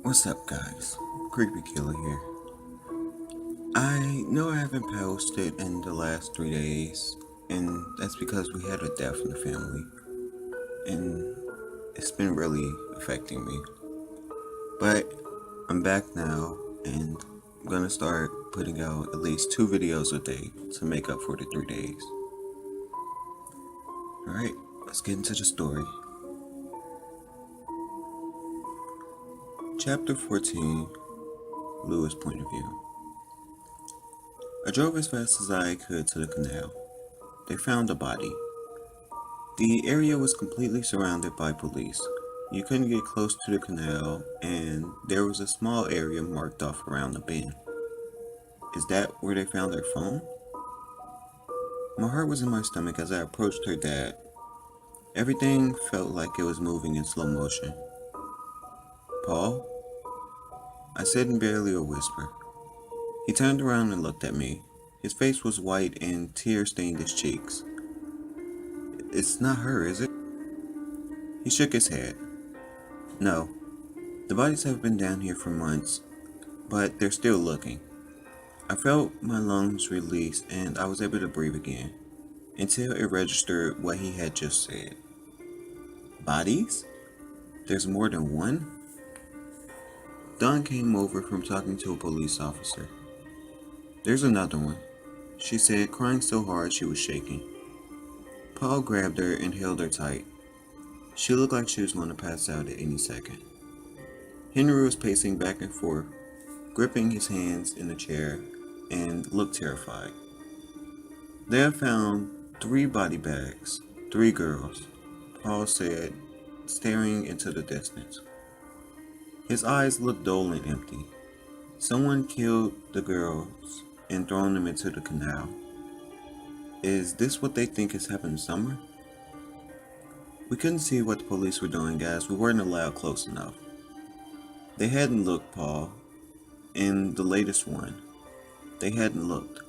What's up, guys? Creepy Killer here. I know I haven't posted in the last 3 days, and that's because we had a death in the family, and it's been really affecting me. But I'm back now, and I'm gonna start putting out at least 2 videos a day to make up for the 3 days. Alright, let's get into the story. Chapter 14, Lewis' point of view. I drove as fast as I could to the canal. They found a body. The area was completely surrounded by police. You couldn't get close to the canal, and there was a small area marked off around the bend. Is that where they found their phone? My heart was in my stomach as I approached her dad. Everything felt like it was moving in slow motion. Paul? I said in barely a whisper. He turned around and looked at me. His face was white and tears stained his cheeks. It's not her, is it? He shook his head. No. The bodies have been down here for months, but they're still looking. I felt my lungs release and I was able to breathe again, until it registered what he had just said. Bodies? There's more than one? Dawn came over from talking to a police officer. There's another one, she said, crying so hard she was shaking. Paul grabbed her and held her tight. She looked like she was going to pass out at any second. Henry was pacing back and forth, gripping his hands in the chair, and looked terrified. They have found 3 body bags, 3 girls, Paul said, staring into the distance. His eyes looked dull and empty. Someone killed the girls and thrown them into the canal. Is this what they think has happened this summer? We couldn't see what the police were doing, guys. We weren't allowed close enough. They hadn't looked, Paul. In the latest one, they hadn't looked.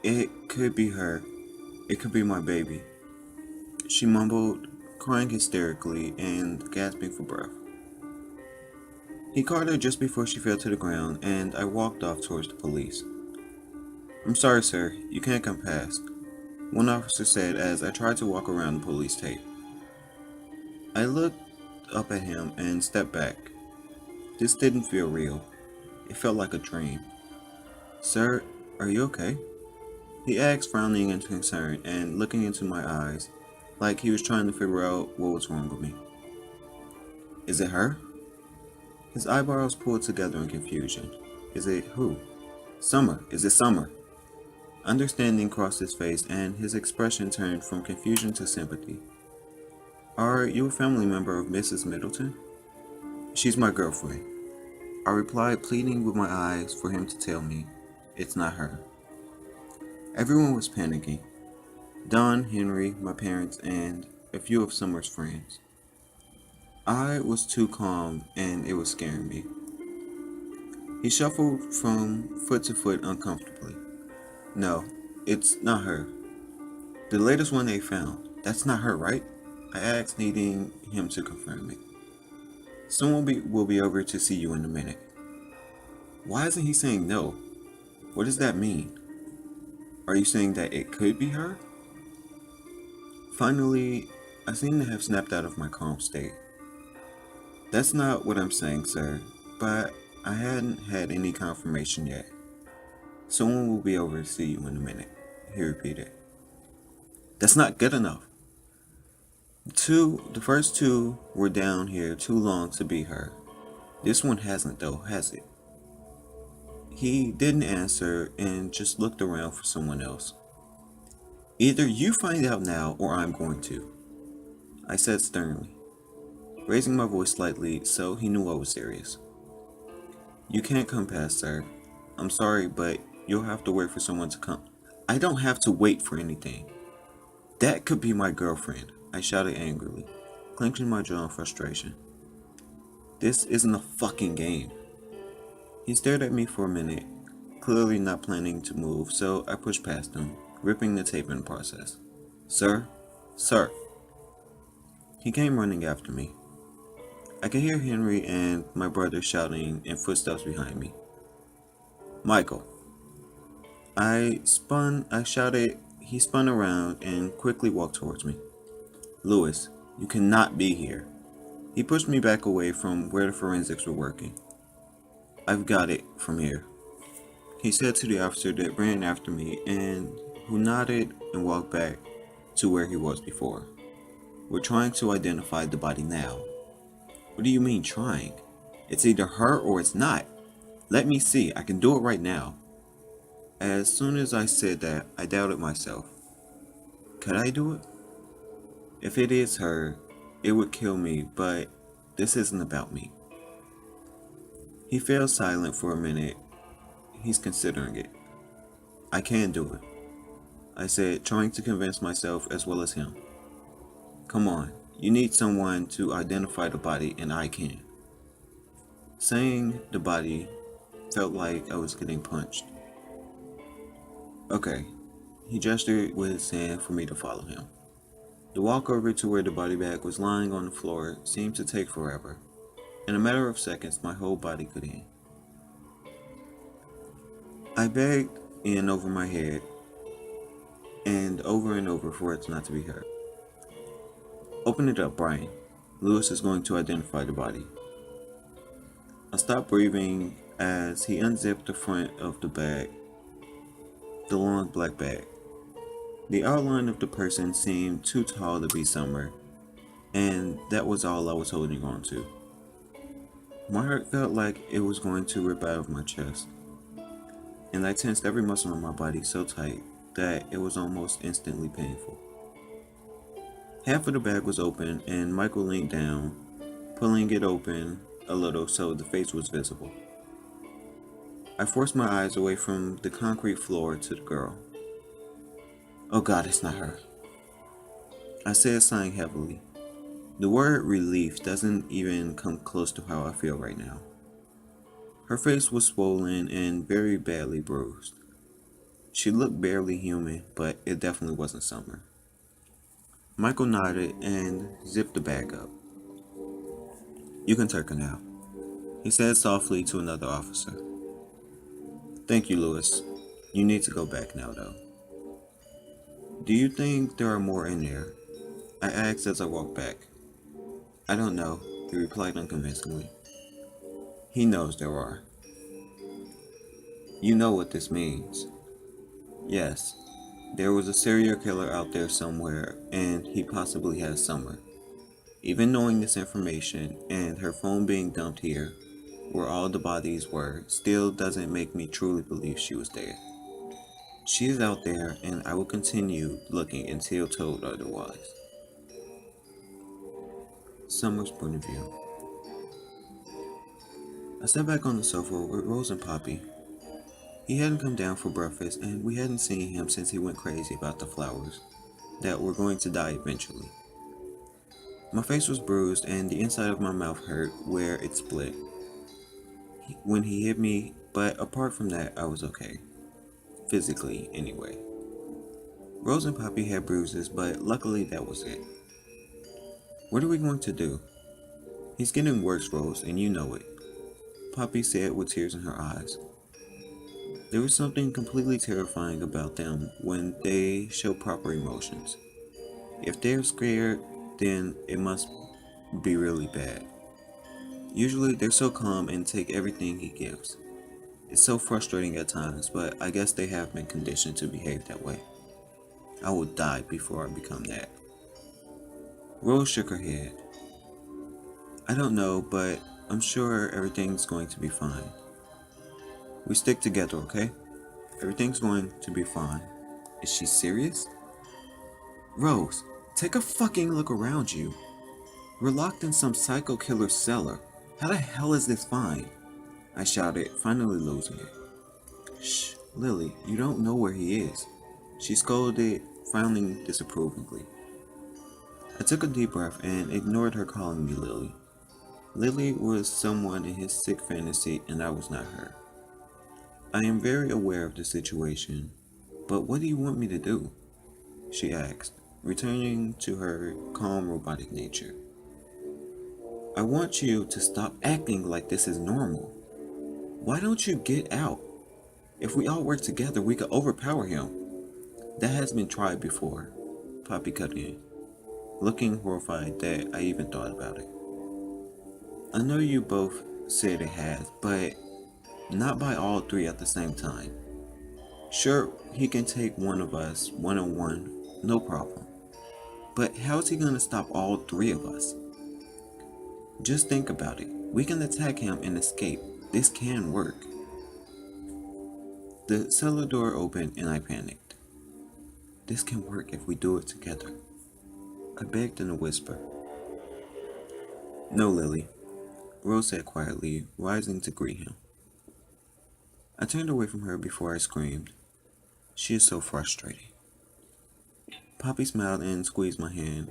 It could be her. It could be my baby, she mumbled, crying hysterically and gasping for breath. He caught her just before she fell to the ground, and I walked off towards the police. I'm sorry, sir. You can't come past, one officer said as I tried to walk around the police tape. I looked up at him and stepped back. This didn't feel real. It felt like a dream. Sir, are you okay? He asked, frowning in concern and looking into my eyes, like he was trying to figure out what was wrong with me. Is it her? His eyebrows pulled together in confusion. Is it who? Summer. Is it Summer? Understanding crossed his face and his expression turned from confusion to sympathy. Are you a family member of Mrs. Middleton? She's my girlfriend. I replied, pleading with my eyes for him to tell me it's not her. Everyone was panicking. Don, Henry, my parents, and a few of Summer's friends. I was too calm and it was scaring me. He shuffled from foot to foot uncomfortably. No, it's not her. The latest one they found, that's not her, right? I asked, needing him to confirm it. Someone will be over to see you in a minute. Why isn't he saying no? What does that mean? Are you saying that it could be her? Finally, I seem to have snapped out of my calm state. That's not what I'm saying, sir, but I hadn't had any confirmation yet. Someone will be over to see you in a minute, he repeated. That's not good enough. The first 2 were down here too long to be her. This one hasn't though, has it? He didn't answer and just looked around for someone else. Either you find out now or I'm going to, I said sternly, raising my voice slightly so he knew I was serious. You can't come past, sir. I'm sorry, but you'll have to wait for someone to come. I don't have to wait for anything. That could be my girlfriend, I shouted angrily, clenching my jaw in frustration. This isn't a fucking game. He stared at me for a minute, clearly not planning to move, so I pushed past him, ripping the tape in the process. Sir? Sir! He came running after me. I could hear Henry and my brother shouting and footsteps behind me. Michael. I shouted. He spun around and quickly walked towards me. Lewis, you cannot be here. He pushed me back away from where the forensics were working. I've got it from here, he said to the officer that ran after me and who nodded and walked back to where he was before. We're trying to identify the body now. What do you mean trying? It's either her or it's not. Let me see, I can do it right now. As soon as I said that, I doubted myself. Could I do it? If it is her, it would kill me, but this isn't about me. He fell silent for a minute. He's considering it. I can do it, I said, trying to convince myself as well as him. Come on, you need someone to identify the body, and I can. Saying the body felt like I was getting punched. Okay, he gestured with his hand for me to follow him. The walk over to where the body bag was lying on the floor seemed to take forever. In a matter of seconds, my whole body could end. I begged in over my head and over for it not to be heard. Open it up, Brian. Lewis is going to identify the body. I stopped breathing as he unzipped the front of the bag, the long black bag. The outline of the person seemed too tall to be Summer, and that was all I was holding on to. My heart felt like it was going to rip out of my chest, and I tensed every muscle in my body so tight that it was almost instantly painful. Half of the bag was open, and Michael leaned down, pulling it open a little so the face was visible. I forced my eyes away from the concrete floor to the girl. Oh God, it's not her, I said, sighing heavily. The word relief doesn't even come close to how I feel right now. Her face was swollen and very badly bruised. She looked barely human, but it definitely wasn't Summer. Michael nodded and zipped the bag up. You can take her now, he said softly to another officer. Thank you, Lewis. You need to go back now, though. Do you think there are more in there? I asked as I walked back. I don't know, he replied unconvincingly. He knows there are. You know what this means. Yes, there was a serial killer out there somewhere, and he possibly has Summer. Even knowing this information and her phone being dumped here, where all the bodies were, still doesn't make me truly believe she was dead. She is out there, and I will continue looking until told otherwise. Summer's point of view. I sat back on the sofa with Rose and Poppy. He hadn't come down for breakfast, and we hadn't seen him since he went crazy about the flowers that were going to die eventually. My face was bruised, and the inside of my mouth hurt where it split when he hit me, but apart from that, I was okay. Physically, anyway. Rose and Poppy had bruises, but luckily that was it. What are we going to do? He's getting worse, Rose, and you know it, Poppy said with tears in her eyes. There was something completely terrifying about them when they show proper emotions. If they're scared, then it must be really bad. Usually they're so calm and take everything he gives. It's so frustrating at times, but I guess they have been conditioned to behave that way. I will die before I become that. Rose shook her head. I don't know, but I'm sure everything's going to be fine. We stick together, okay? Everything's going to be fine. Is she serious? Rose, take a fucking look around you. We're locked in some psycho killer's cellar. How the hell is this fine? I shouted, finally losing it. Shh, Lily, you don't know where he is, she scolded, frowning disapprovingly. I took a deep breath and ignored her calling me Lily. Lily was someone in his sick fantasy, and I was not her. I am very aware of the situation, but what do you want me to do? She asked, returning to her calm robotic nature. I want you to stop acting like this is normal. Why don't you get out? If we all work together, we could overpower him. That has been tried before. Poppy cut in, looking horrified that I even thought about it. I know you both said it has, but not by all three at the same time. Sure, he can take one of us one on one, no problem. But how's he gonna stop all three of us? Just think about it. We can attack him and escape. This can work. The cellar door opened and I panicked. This can work if we do it together. I begged in a whisper. No, Lily, Rose said quietly, rising to greet him. I turned away from her before I screamed. She is so frustrating. Poppy smiled and squeezed my hand,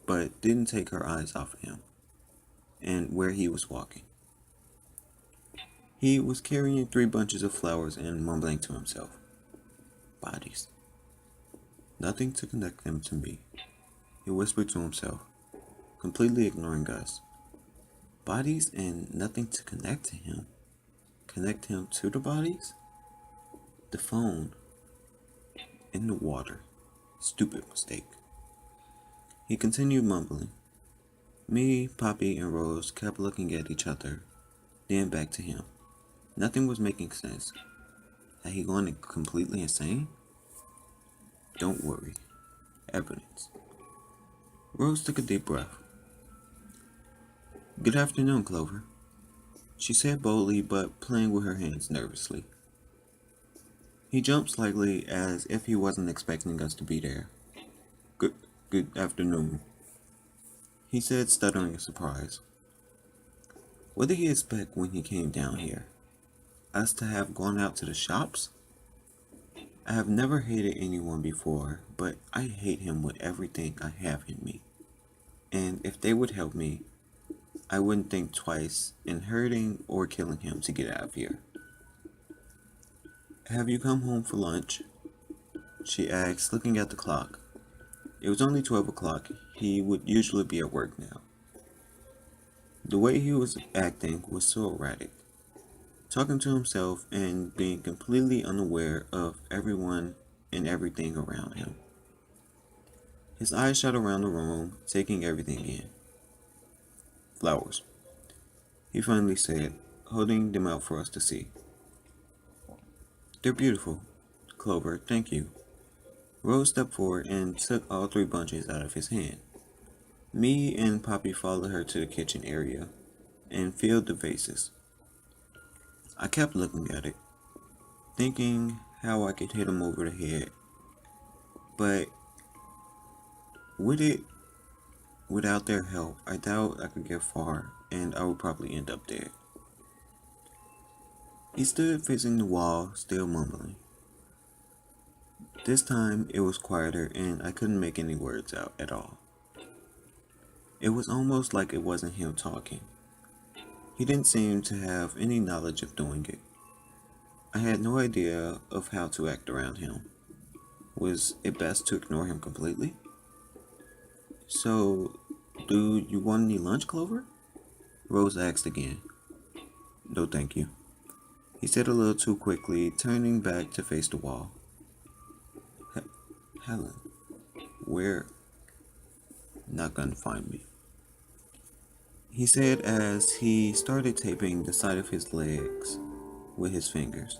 but didn't take her eyes off him and where he was walking. He was carrying 3 bunches of flowers and mumbling to himself. Bodies. Nothing to connect them to me, he whispered to himself, completely ignoring us. Bodies and nothing to connect to him. Connect him to the bodies? The phone. In the water. Stupid mistake. He continued mumbling. Me, Poppy, and Rose kept looking at each other, then back to him. Nothing was making sense. Had he gone completely insane? Don't worry. Evidence. Rose took a deep breath. Good afternoon, Clover, she said boldly but playing with her hands nervously. He jumped slightly as if he wasn't expecting us to be there. Good afternoon, he said, stuttering in surprise. What did he expect when he came down here? Us to have gone out to the shops? I have never hated anyone before, but I hate him with everything I have in me. And if they would help me, I wouldn't think twice in hurting or killing him to get out of here. Have you come home for lunch? She asked, looking at the clock. It was only 12 o'clock. He would usually be at work now. The way he was acting was so erratic, talking to himself and being completely unaware of everyone and everything around him. His eyes shot around the room, taking everything in. Flowers, he finally said, holding them out for us to see. They're beautiful, Clover, thank you. Rose stepped forward and took all 3 bunches out of his hand. Me and Poppy followed her to the kitchen area and filled the vases. I kept looking at it, thinking how I could hit him over the head, but without their help, I doubt I could get far and I would probably end up dead. He stood facing the wall, still mumbling. This time it was quieter and I couldn't make any words out at all. It was almost like it wasn't him talking. He didn't seem to have any knowledge of doing it. I had no idea of how to act around him. Was it best to ignore him completely? So, do you want any lunch, Clover? Rose asked again. No, thank you, he said a little too quickly, turning back to face the wall. Helen, where? Not gonna find me, he said as he started taping the side of his legs with his fingers.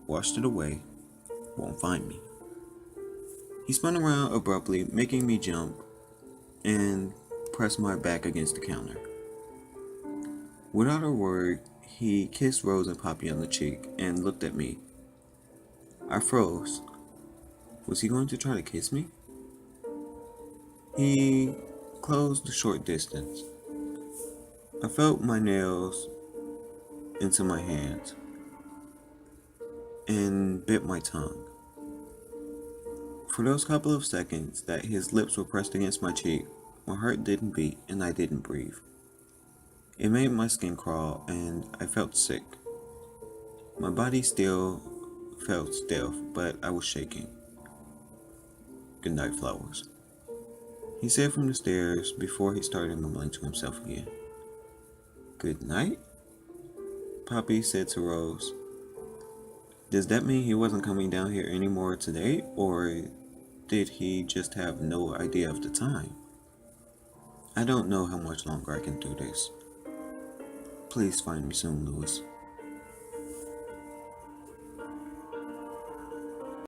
Washed it away, won't find me. He spun around abruptly, making me jump and press my back against the counter. Without a word, he kissed Rose and Poppy on the cheek and looked at me. I froze. Was he going to try to kiss me? He closed the short distance. I felt my nails into my hands and bit my tongue. For those couple of seconds that his lips were pressed against my cheek, my heart didn't beat and I didn't breathe. It made my skin crawl and I felt sick. My body still felt stiff, but I was shaking. Good night, Flowers, he said from the stairs before he started mumbling to himself again. Good night? Poppy said to Rose. Does that mean he wasn't coming down here anymore today, or did he just have no idea of the time? I don't know how much longer I can do this. Please find me soon, Louis.